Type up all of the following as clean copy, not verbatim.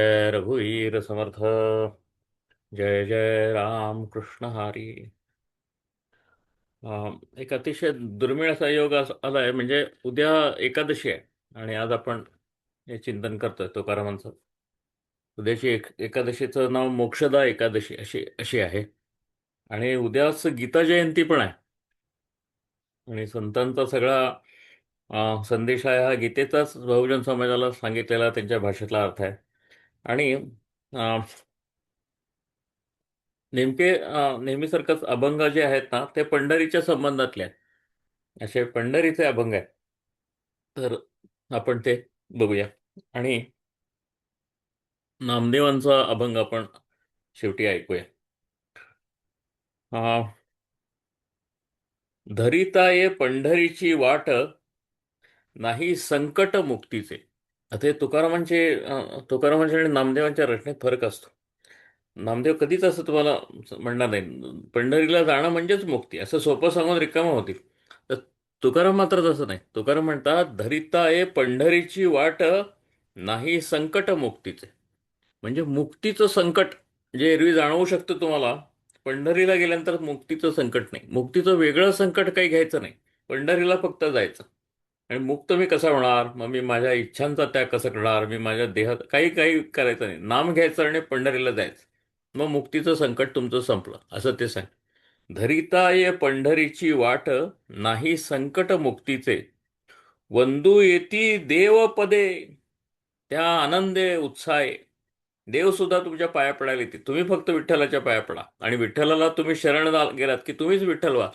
जय रघुवीर समर्थ. जय जय राम कृष्ण हरी. एक अतिशय दुर्मिळ असा योग आलाय, म्हणजे उद्या एकादशी आहे. आणि आज आपण हे चिंतन करतोय तुकारामांचं. उद्याची एकादशीचं नाव मोक्षदा एकादशी अशी अशी आहे. आणि उद्याच गीता जयंती पण आहे. आणि संतांचा सगळा संदेश आहे हा गीतेचाच बहुजन समाजाला सांगितलेला त्यांच्या भाषेतला अर्थ आहे. आणि नेहमीसारखंच अभंग जे आहेत ना, ते पंढरीच्या संबंधातले आहेत. असे पंढरीचे अभंग आहेत. तर आपण ते बघूया. आणि नामदेवांचा अभंग आपण शेवटी ऐकूया. अं, धरिता ये पंढरीची वाट, नाही संकट मुक्तीचे. आता हे तुकारामांचे आणि नामदेवांच्या रचनेत फरक असतो. नामदेव कधीच असं तुम्हाला म्हणणार नाही पंढरीला जाणं म्हणजेच मुक्ती, असं सोपं सांगून रिकामं होतील. तर तुकाराम मात्र तसं नाही. तुकाराम म्हणतात, धरिता ये पंढरीची वाट, नाही संकट मुक्तीचे. म्हणजे मुक्तीचं संकट जे एरवी जाणवू शकतं तुम्हाला, पंढरीला गेल्यानंतर मुक्तीचं संकट नाही. मुक्तीचं वेगळं संकट काही घ्यायचं नाही. पंढरीला फक्त जायचं. आणि मुक्त मी कसा होणार, मग मी माझ्या इच्छांचा त्याग कसा करणार, मी माझ्या देहात काही काही करायचं नाही, नाम घ्यायचं आणि पंढरीला जायचं, मग मुक्तीचं संकट तुमचं संपलं असं ते सांग. धरिता ये पंढरीची वाट, नाही संकट मुक्तीचे. वंदू येती देवपदे, त्या आनंदे उत्साहे. देव सुद्धा तुमच्या पाया पडायला येते. तुम्ही फक्त विठ्ठलाच्या पाया पडा आणि विठ्ठलाला तुम्ही गेलात की तुम्हीच विठ्ठल व्हा.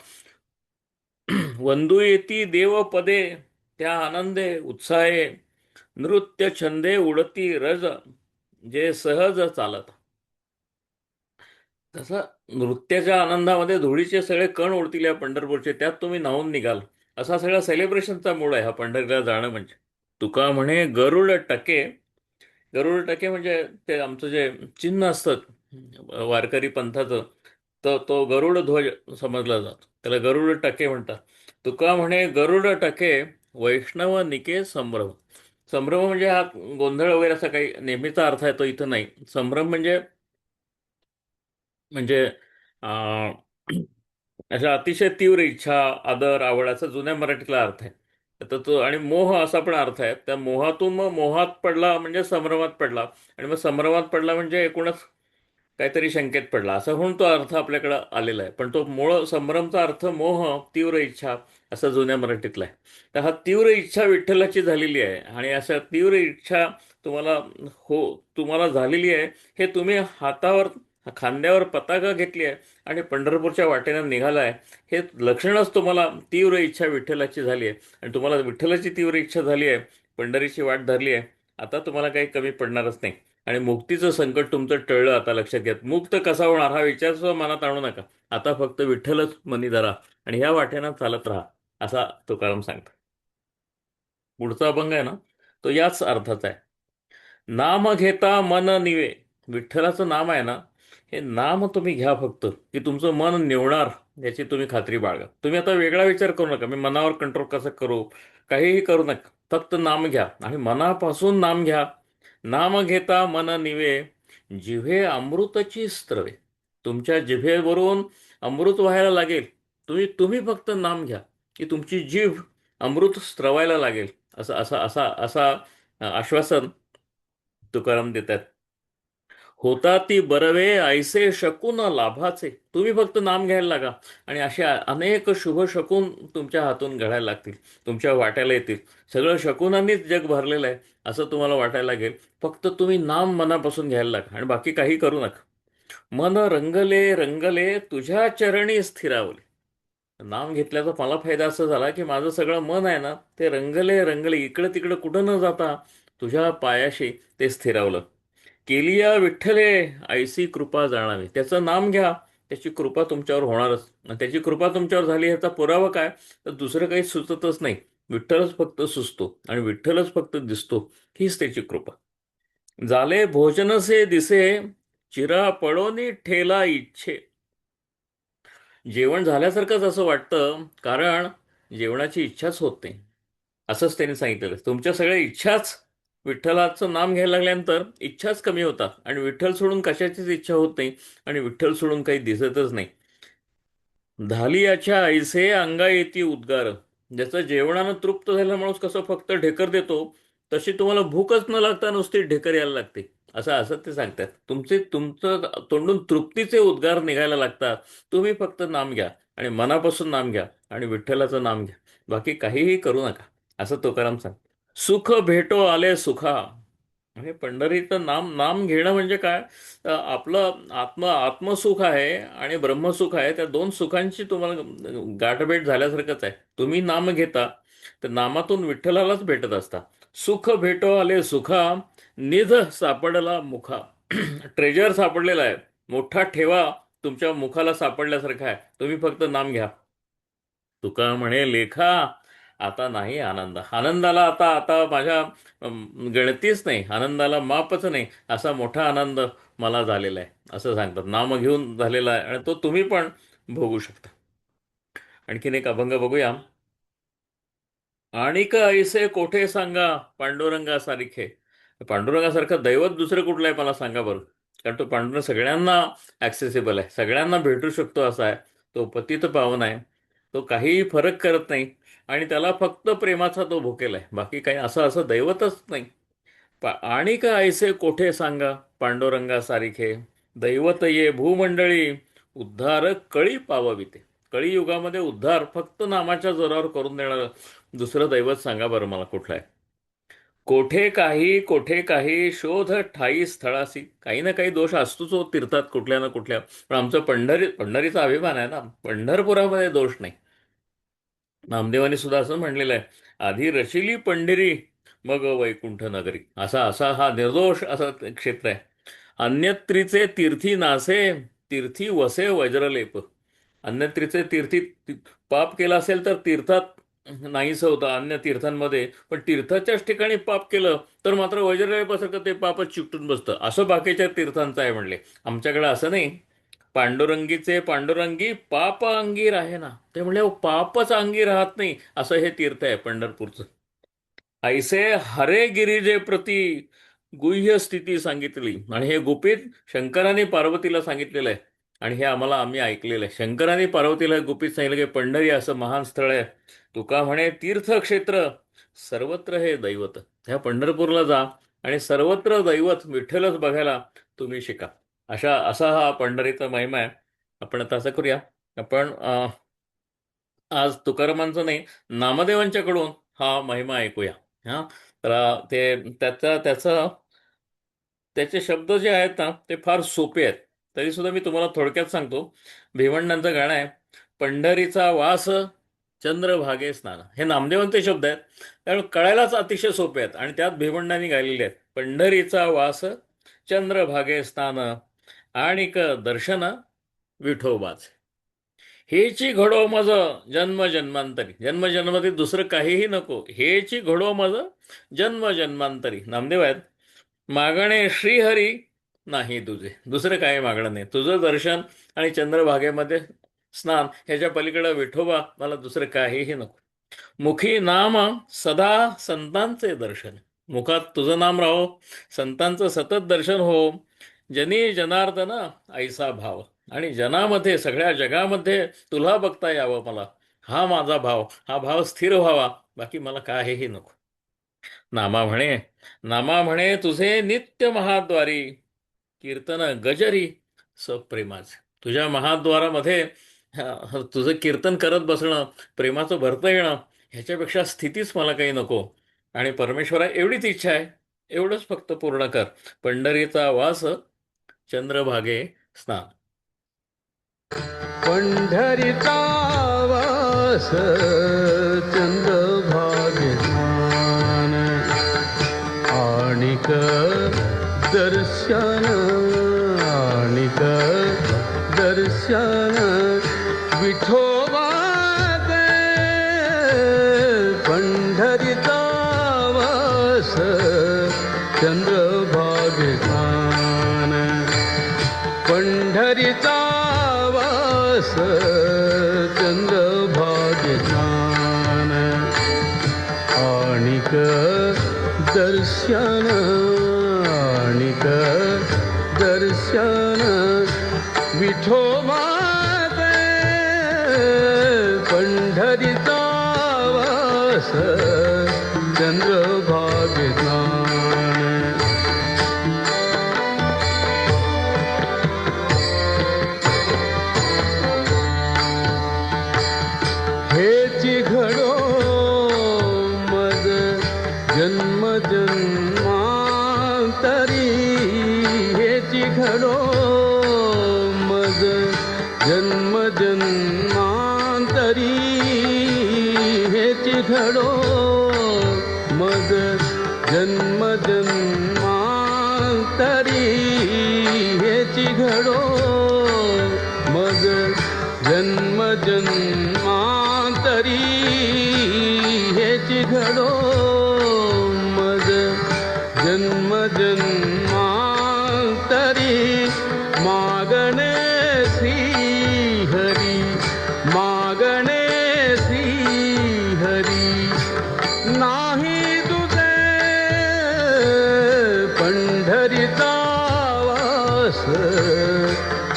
वंदू येती देवपदे, त्या आनंदे उत्साहे. नृत्य छंदे उडती रज, जे सहज चालत. तसं नृत्याच्या आनंदामध्ये धुळीचे सगळे कण उडतील या पंढरपूरचे, त्यात तुम्ही न्हावून निघाल. असा सगळा सेलिब्रेशनचा मूड आहे हा पंढरीला जाणं म्हणजे. तुका म्हणे गरुड टके. गरुड टके म्हणजे ते आमचं जे चिन्ह असतं वारकरी पंथाचं, तर तो गरुड ध्वज समजला जातो. त्याला गरुड टके म्हणतात. तुका म्हणे गरुड टके, वैष्णव निके संभ्रम. संभ्रम म्हणजे हा गोंधळ वगैरे असा काही नेहमीचा अर्थ आहे तो इथं नाही. संभ्रम म्हणजे म्हणजे अं, अशा अतिशय तीव्र इच्छा, आदर, आवड असा जुन्या मराठीतला अर्थ आहे. तर तो आणि मोह असा पण अर्थ आहे. त्या मोहातून मग मोहात पडला म्हणजे संभ्रमात पडला. आणि मग संभ्रमात पडला म्हणजे एकूणच काहीतरी शंकेत पडला, असं म्हणून तो अर्थ आपल्याकडं आलेला आहे. पण तो मूळ संभ्रमचा अर्थ मोह, तीव्र इच्छा असा जुन्या मराठीतला आहे. तर हा तीव्र इच्छा विठ्ठलाची झालेली आहे. आणि अशा तीव्र इच्छा तुम्हाला हो तुम्हाला झालेली आहे. हे तुम्ही हातावर खांद्यावर पताका घेतली आहे आणि पंढरपूरच्या वाटेनं निघालाय. हे लक्षणच तुम्हाला तीव्र इच्छा विठ्ठलाची झाली आहे. आणि तुम्हाला विठ्ठलाची तीव्र इच्छा झाली आहे, पंढरीची वाट धरली आहे. आता तुम्हाला काही कमी पडणारच नाही. आणि मुक्तीचं संकट तुमचं टळलं. आता लक्षात घ्या, मुक्त कसा होणार हा विचार सुद्धा मनात आणू नका. आता फक्त विठ्ठलच मनी धरा आणि ह्या वाटेनं चालत राहा, असा तुकाराम सांगतो. पुढचा अभंग आहे ना, तो याच अर्थाचा आहे. नाम घेता मन निवे. विठ्ठलाचं नाम आहे ना, हे नाम तुम्ही घ्या फक्त, की तुमचं मन निवणार याची तुम्ही खात्री बाळगा. तुम्ही आता वेगळा विचार करू नका, मी मनावर कंट्रोल कसं करू, काहीही करू नका. फक्त नाम घ्या आणि मनापासून नाम घ्या. नाम घेता मन निवे, जिव्हे अमृतची स्त्रवे. तुमच्या जिभेवरून अमृत व्हायला लागेल. तुम्ही तुम्ही फक्त नाम घ्या, की तुमची जीभ अमृत स्त्रवायला लागेल. असं असा असा असा आश्वासन तुकाराम देतात. होता ती बरवे ऐसे शकून लाभाचे. तुम्ही फक्त नाम घ्यायला लागा आणि असे अनेक शुभ शकून तुमच्या हातून घडायला लागतील, तुमच्या वाट्याला येतील. सगळं शकुनांनीच जग भरलेलं आहे असं तुम्हाला वाटायला लागेल. फक्त तुम्ही नाम मनापासून घ्यायला लागा आणि बाकी काही करू नका. मन रंगले रंगले तुझ्या चरणी स्थिरावले. नाम घेतल्याचा मला फायदा असा झाला की माझं सगळं मन आहे ना, ते रंगले रंगले, इकडं तिकडं कुठं न जाता तुझ्या पायाशी ते स्थिरावलं. केलिया विठ्ठले ऐसी कृपा जाणावी. त्याचं नाम घ्या, त्याची कृपा तुमच्यावर होणारच. आणि त्याची कृपा तुमच्यावर झाली ह्याचा पुरावा काय, तर दुसरं काही सुचतच नाही. विठ्ठलच फक्त सुचतो आणि विठ्ठलच फक्त दिसतो. हीच त्याची कृपा. झाले भोजनसे दिसे, चिरा पडोनी ठेला इच्छे. जेवण झाल्यासारखंच असं वाटतं, कारण जेवणाची इच्छाच होत नाही. असंच त्यांनी सांगितलेलं. तुमच्या सगळ्या इच्छाच विठ्ठलाचं नाम घ्यायला लागल्यानंतर इच्छाच कमी होतात आणि विठ्ठल सोडून कशाचीच इच्छा होत नाही आणि विठ्ठल सोडून काही दिसतच नाही. धालियाच्या ऐसे अंगा येती उद्गार. ज्याचं जेवणानं तृप्त झालेला माणूस कसं फक्त ढेकर देतो, तशी तुम्हाला भूकच न लागता नुसती ढेकर यायला लागते. असं असं ते सांगतात. तुमचं तोंडून तृप्तीचे उद्गार निघायला लागतात. तुम्ही फक्त नाम घ्या आणि मनापासून नाम घ्या आणि विठ्ठलाचं नाम घ्या. बाकी काहीही करू नका, असं तुकाराम सांगतात. सुख भेटो आले सुखा. म्हणजे पंढरीचं नाम नाम घेणं म्हणजे काय? आपलं आत्मसुख आहे आणि ब्रह्मसुख आहे, त्या दोन सुखांची तुम्हाला गाठभेट झाल्यासारखंच आहे. तुम्ही नाम घेता तर नामातून विठ्ठलालाच भेटत असता. सुख भेटो आले सुखा, निध सापडला मुखा. ट्रेजर सापडलेला आहे, मोठा ठेवा तुमच्या मुखाला सापडल्यासारखा आहे. तुम्ही फक्त नाम घ्या. तुका म्हणे लेखा, आता नाही आनंद. आनंदाला आता आता माझ्या गणतीच नाही, आनंदाला मापच नाही, असा मोठा आनंद मला झालेला आहे, असं सांगतात. नाम घेऊन झालेला आहे आणि तो तुम्ही पण भोगू शकता. आणखीन एक अभंग बघूया. आणिक ऐसे कोठे सांगा पांडुरंगा सारिखे. पांडुरंगासारखं दैवत दुसरं कुठलं आहे मला सांगा बरं. कारण तो पांडुरंग सगळ्यांना ॲक्सेसिबल आहे, सगळ्यांना भेटू शकतो असा आहे. तो पतित पावन आहे, तो काहीही फरक करत नाही आणि त्याला फक्त प्रेमाचा तो भुकेला आहे. बाकी काही असं असं दैवतच नाही. आणि का ऐसे कोठे सांगा पांडुरंगा सारिखे. दैवत ये भूमंडळी, उद्धार कळी पावविते. कळीयुगामध्ये उद्धार फक्त नामाच्या जोरावर करून देणारं दुसरं दैवत सांगा बरं मला कुठलं आहे. कोठे काही शोध ठाई स्थळासी. काही ना काही दोष असतोच हो तीर्थात कुठल्या ना कुठल्या. पण आमचं पंढरीचा अभिमान आहे ना, पंढरपुरामध्ये दोष नाही. नामदेवानी सुद्धा असं म्हणलेलं आहे, आधी रचिली पंढरी मग वैकुंठ नगरी. असा असा हा निर्दोष असं क्षेत्र आहे. अन्यत्रीचे तीर्थी नासे, तीर्थी वसे वज्रलेप. अन्यत्रीचे पाप केलं असेल तर तीर्थात नाहीसं होतं अन्य तीर्थांमध्ये, पण तीर्थाच्याच ठिकाणी पाप केलं तर मात्र वज्रलेपासारखं ते पापच चिकटून बसतं. असं बाकीच्या तीर्थांचं आहे म्हणले. आमच्याकडे असं नाही. पांडुरंगीचे पांडुरंगी पाप अंगी राहे ना, ते म्हणले पापच अंगी राहत नाही, असं हे तीर्थ आहे पंढरपूरचं. ऐसे हरे गिरिजे प्रती गुह्य स्थिती सांगितली. आणि हे गुपित शंकराने पार्वतीला सांगितलेलं आहे आणि हे आम्ही ऐकलेलं आहे. शंकराने पार्वतीला गुपित सांगितलं की पंढरी असं महान स्थळ आहे. तुका म्हणे तीर्थक्षेत्र सर्वत्र हे दैवत. ह्या पंढरपूरला जा आणि सर्वत्र दैवत विठ्ठलच बघायला तुम्ही शिका. असा हा पंढरीचा महिमा आहे. आपण आता असं करूया, आपण आज तुकारामांचं नाही, नामदेवांच्याकडून हा महिमा ऐकूया. हा, तर त्याचं त्याचे शब्द जे आहेत ना ते फार सोपे आहेत. तरी सुद्धा मी तुम्हाला थोडक्यात सांगतो. भिवंडांचं गाणं आहे, पंढरीचा वास चंद्रभागे स्नान. हे नामदेवांचे शब्द आहेत, त्यामुळे कळायलाच अतिशय सोपे आहेत आणि त्यात भिवंडांनी गायलेले आहेत. पंढरीचा वास चंद्रभागे स्नान, आणिक दर्शन विठोबाच. हेची घडो मज जन्म जन्मांतरी. जन्मजन्मातील दुसरं काहीही नको. हेची घडो मज जन्म जन्मांतरी. नामदेव आहेत, मागणे श्रीहरी नाही तुझे. दुसरं काही मागणं नाही. तुझं दर्शन आणि चंद्रभागेमध्ये स्नान, ह्याच्या पलीकडे विठोबा, मला दुसरं काहीही नको. मुखी नाम सदा संतांचे दर्शन. मुखात तुझं नाम राहो, संतांचं सतत दर्शन हो. जनी जनार्दन ऐसा भाव. आणि जनामध्ये सगळ्या जगामध्ये तुला बघता यावं मला, हा माझा भाव. हा भाव स्थिर व्हावा, बाकी मला काहीही नको. नामा म्हणे तुझे नित्य महाद्वारी, कीर्तन गजरी सप्रेमाचे. तुझ्या महाद्वारामध्ये तुझं कीर्तन करत बसणं, प्रेमाचं भरतं येणं, ह्याच्यापेक्षा स्थितीच मला काही नको. आणि परमेश्वरा एवढीच इच्छा आहे, एवढंच फक्त पूर्ण कर. पंढरीचा वास चंद्रभागे स्नान. पंढरीचा वास चंद्रभागे स्नान, आणिक दर्शन, आणिक दर्शन विठोबाचे. पंढरीचा वास चंद्रभागे स्नान, पंढरीचा वास चंद्रभागे स्नान, आणिक दर्शन दर्शन आणिक दर्शन विठोबाचे पंढरीचा वास चंद्रभागेचा हेची घडो मज जन्म जन्मांतरी हेची घडो मज जन्म जन्मांतरी हेची घडो मज जन्म जन्मांतरी हेची घडो मज जन्म जन्मांतरी हेची घडो मज जन्म जन्मांतरी मागणे श्रीहरी मागणे श्रीहरी नाही तुझे पंढरीचा वास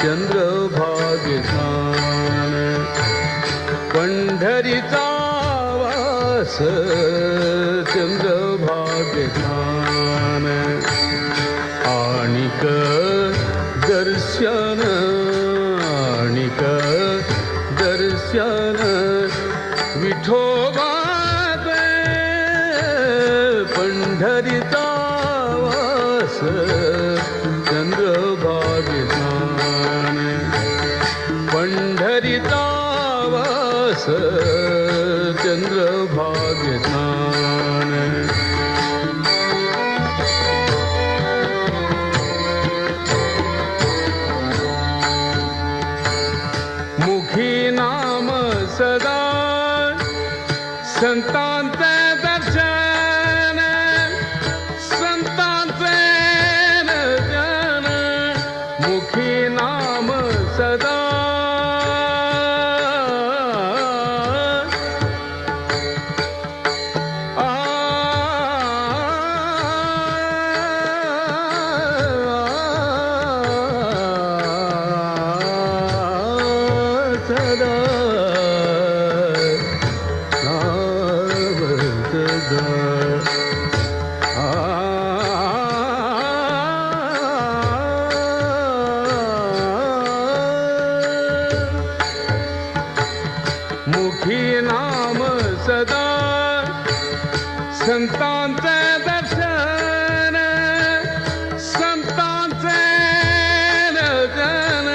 चंद्रभागेचा पंढरीचा वास चंद्रभागेचा आणिक दर्शन आणिक दर्शन विठोबाचे पंढरीचा वास चंद्रभागेचा पंढरीचा वास चंद्रभागेचा मुखी नाम सदा संतांचे दर्शन संतांचे दर्शन मुखी नाम सदा सदा मुखी नाम सदा संतांचे दर्शन संतांचे दर्शन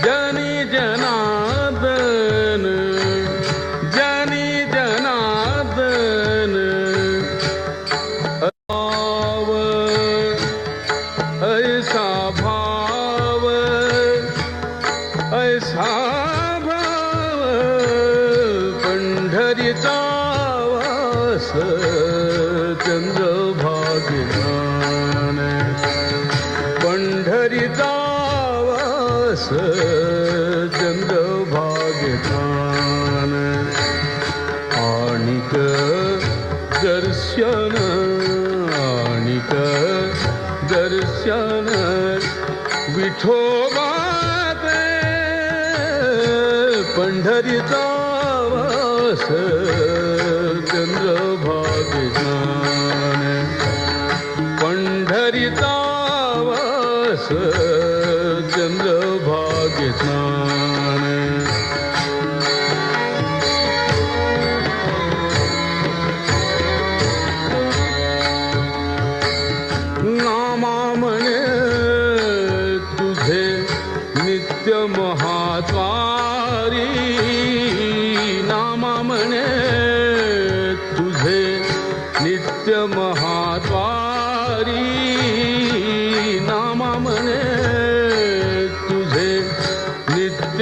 जनी जनार्दन जनी जनार्दन भाव ऐसा भाव ऐसा भाव पंढरीचा वास चंद्रभागेचा पंढरीचा वास चंद्रभागेचा आणिक दर्शन आणिक दर्शन विठोबाचे पंढरीचा वास चंद्रभागेचा पंढरीचा वास चंद्रभागेचा नामा म्हणे तुझे नित्य महाद्वारी नामा म्हणे तुझे नित्य महाद्वारी नामा म्हणे तुझे नित्य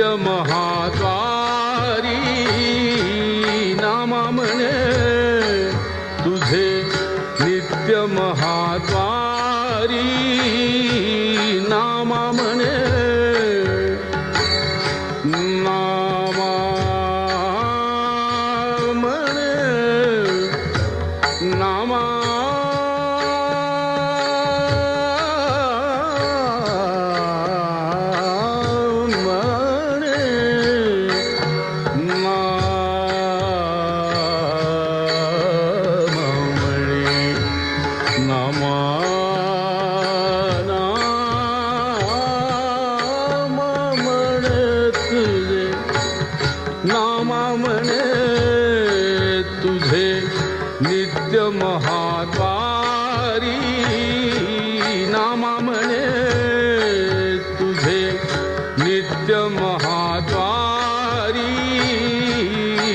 म्हणे तुझे नित्य महाद्वारी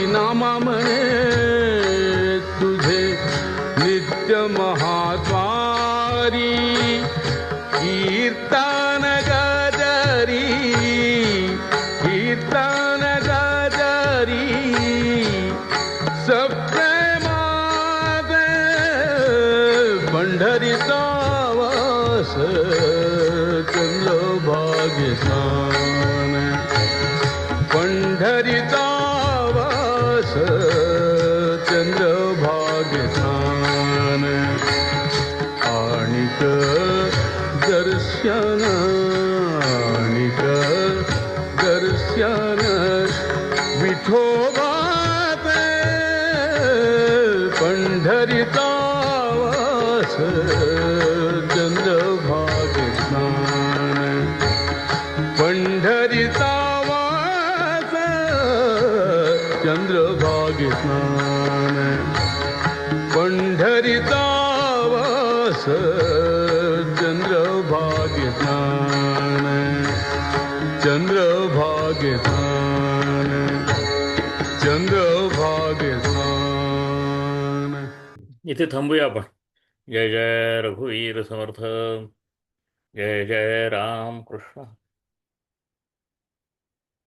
नामा म्हणे तुझे नित्य महाद्वारी कीर्तन गजरी कीर्तन गजरी सप्रेमाद पंढरीचा वास चंद्रभागे स्नान पंढरीचा वास चंद्रभागे स्नान आणिक दर्शन आणिक दर्शन विठोबात पंढरीचा वास चंद्रभागे स्नान पंढरीचा वास चंद्रभागे स्नान पंढरीचा वास चंद्रभागे स्नान चंद्रभागे स्नान चंद्रभागे स्नान. इथे थांबूया आपण. जय जय रघुवीर समर्थ. जय जय राम कृष्ण.